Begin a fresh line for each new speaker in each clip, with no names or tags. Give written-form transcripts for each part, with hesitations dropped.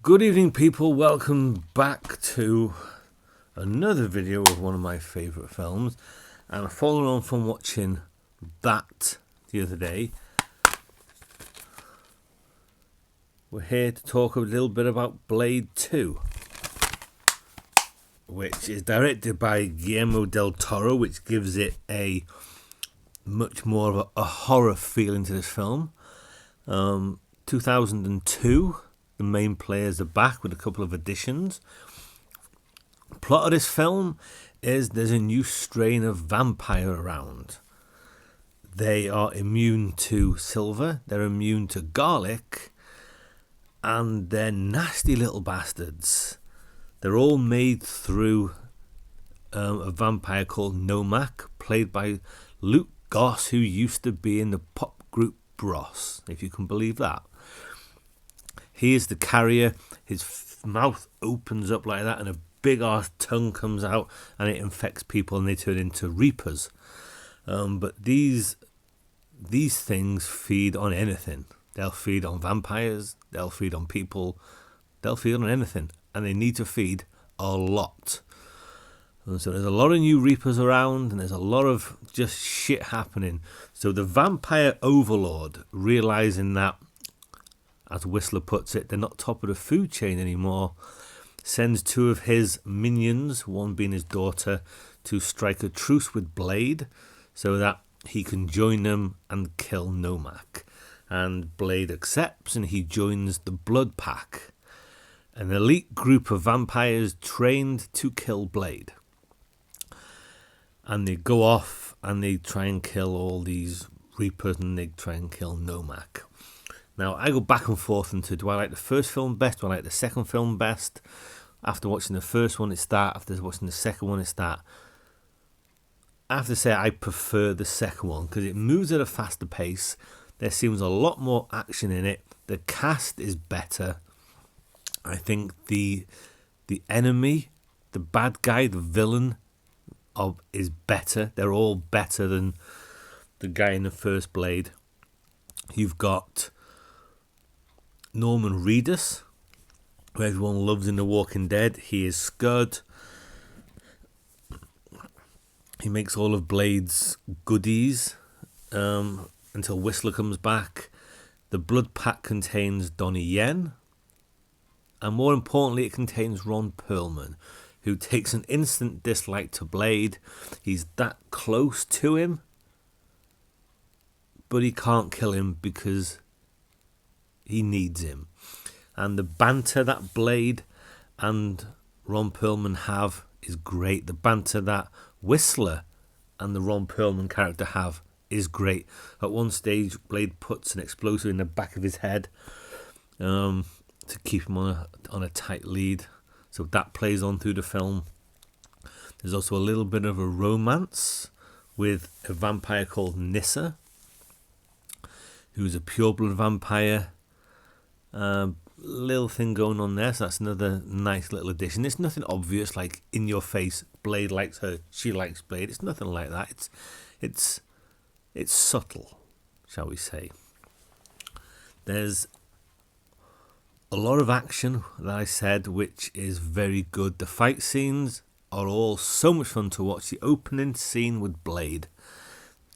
Good evening, people. Welcome back to another video of one of my favourite films. And following on from watching that the other day, we're here to talk a little bit about Blade 2, which is directed by Guillermo del Toro, which gives it a much more of a horror feeling to this film. 2002. The main players are back with a couple of additions. Plot of this film is there's a new strain of vampire around. They are immune to silver, they're immune to garlic, and they're nasty little bastards. They're all made through a vampire called Nomak, played by Luke Goss, who used to be in the pop group Bros, if you can believe that. He is the carrier. His mouth opens up like that and a big ass tongue comes out and it infects people and they turn into reapers. But these things feed on anything. They'll feed on vampires, they'll feed on people, they'll feed on anything, and they need to feed a lot. And so there's a lot of new reapers around and there's a lot of just shit happening. So the vampire overlord, realizing that, as Whistler puts it, they're not top of the food chain anymore, sends two of his minions, one being his daughter, to strike a truce with Blade so that he can join them and kill Nomak. And Blade accepts and he joins the Blood Pack, an elite group of vampires trained to kill Blade. And they go off and they try and kill all these reapers and they try and kill Nomak. Now, I go back and forth into, do I like the first film best? Do I like the second film best? After watching the first one, it's that. After watching the second one, it's that. I have to say I prefer the second one because it moves at a faster pace. There seems a lot more action in it. The cast is better. I think the enemy, the bad guy, the villain is better. They're all better than the guy in the first Blade. You've got Norman Reedus, who everyone loves in The Walking Dead. He is Scud. He makes all of Blade's goodies until Whistler comes back. The Blood Pack contains Donnie Yen, and more importantly, it contains Ron Perlman, who takes an instant dislike to Blade. He's that close to him, but he can't kill him because he needs him. And the banter that Blade and Ron Perlman have is great. The banter that Whistler and the Ron Perlman character have is great. At one stage, Blade puts an explosive in the back of his head to keep him on a tight lead. So that plays on through the film. There's also a little bit of a romance with a vampire called Nyssa, who's a pureblood vampire. Little thing going on there, so that's another nice little addition. It's nothing obvious, like in your face, Blade likes her, she likes Blade. It's nothing like that. It's subtle, shall we say. There's a lot of action, that I said, which is very good. The fight scenes are all so much fun to watch. The opening scene with Blade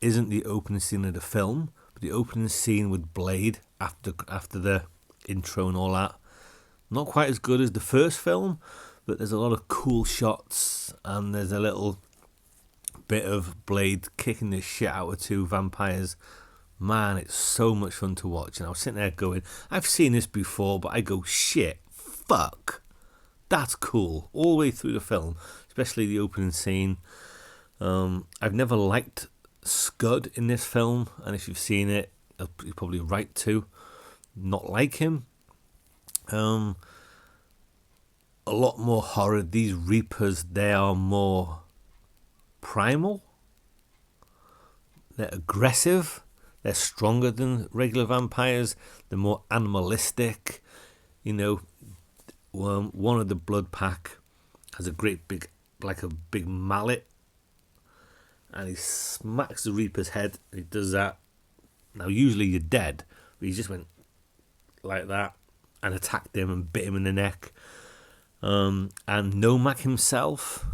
isn't the opening scene of the film, but the opening scene with Blade after the intro and all that, not quite as good as the first film, but there's a lot of cool shots and there's a little bit of Blade kicking the shit out of two vampires. Man, it's so much fun to watch. And I was sitting there going, I've seen this before, but I go, shit, fuck, that's cool all the way through the film, especially the opening scene. I've never liked Scud in this film, and if you've seen it, you're probably right to not like him. A lot more horror. These reapers, they are more primal, they're aggressive, they're stronger than regular vampires, they're more animalistic. You know, one of the Blood Pack has a great big, like a big mallet, and he smacks the reaper's head. He does that. Now usually you're dead, but he just went like that, and attacked him and bit him in the neck. And Nomak himself,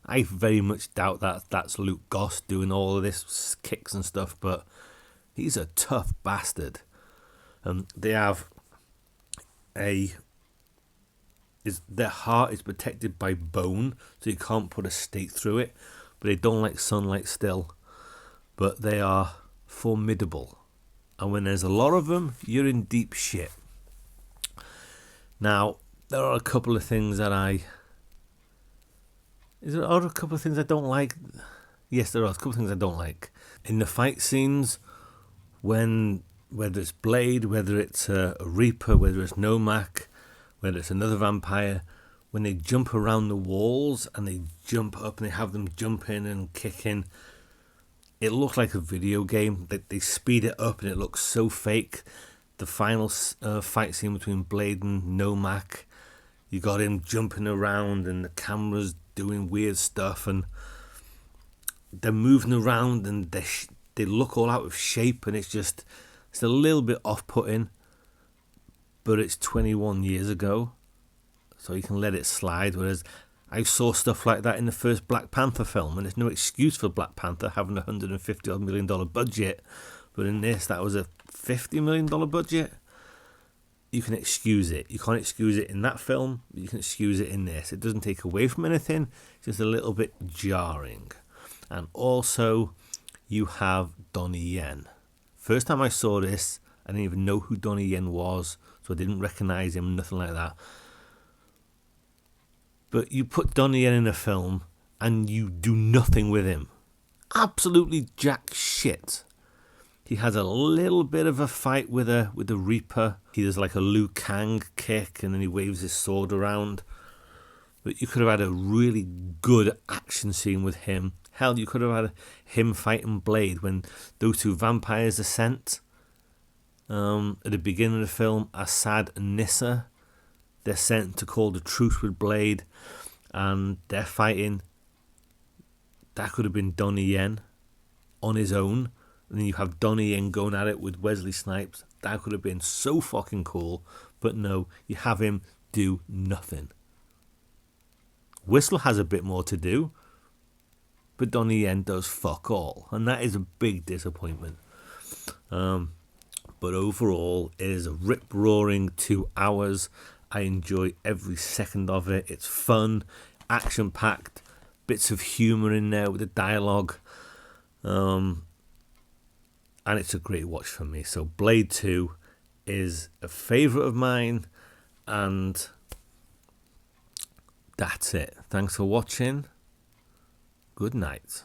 I very much doubt that that's Luke Goss doing all of this kicks and stuff, but he's a tough bastard. They have their heart is protected by bone, so you can't put a stake through it, but they don't like sunlight still. But they are formidable, and when there's a lot of them, you're in deep shit. Now, there are a couple of things that a couple of things I don't like? Yes, there are a couple of things I don't like. In the fight scenes, whether it's Blade, whether it's a Reaper, whether it's Nomak, whether it's another vampire, when they jump around the walls and they jump up and they have them jumping and kicking, it looks like a video game. They speed it up and it looks so fake. The final fight scene between Blade and Nomak, you got him jumping around and the camera's doing weird stuff and they're moving around and they look all out of shape, and it's a little bit off-putting, but it's 21 years ago, so you can let it slide. Whereas I saw stuff like that in the first Black Panther film, and there's no excuse for Black Panther having $150 million budget, but in this, that was a $50 million budget. You can excuse it. You can't excuse it in that film, but you can excuse it in this. It doesn't take away from anything, it's just a little bit jarring. And also, you have Donnie Yen. First time I saw this, I didn't even know who Donnie Yen was, so I didn't recognise him, nothing like that. But you put Donnie Yen in a film, and you do nothing with him. Absolutely jack shit. He has a little bit of a fight with the Reaper. He does like a Liu Kang kick, and then he waves his sword around. But you could have had a really good action scene with him. Hell, you could have had him fighting Blade when those two vampires are sent. At the beginning of the film, Assad and Nissa, they're sent to call the truce with Blade, and they're fighting. That could have been Donnie Yen on his own. And then you have Donnie Yen going at it with Wesley Snipes. That could have been so fucking cool. But no, you have him do nothing. Whistle has a bit more to do, but Donnie Yen does fuck all. And that is a big disappointment. But overall, it is a rip-roaring 2 hours. I enjoy every second of it. It's fun, action-packed, bits of humour in there with the dialogue. And it's a great watch for me. So Blade 2 is a favourite of mine, and that's it. Thanks for watching. Good night.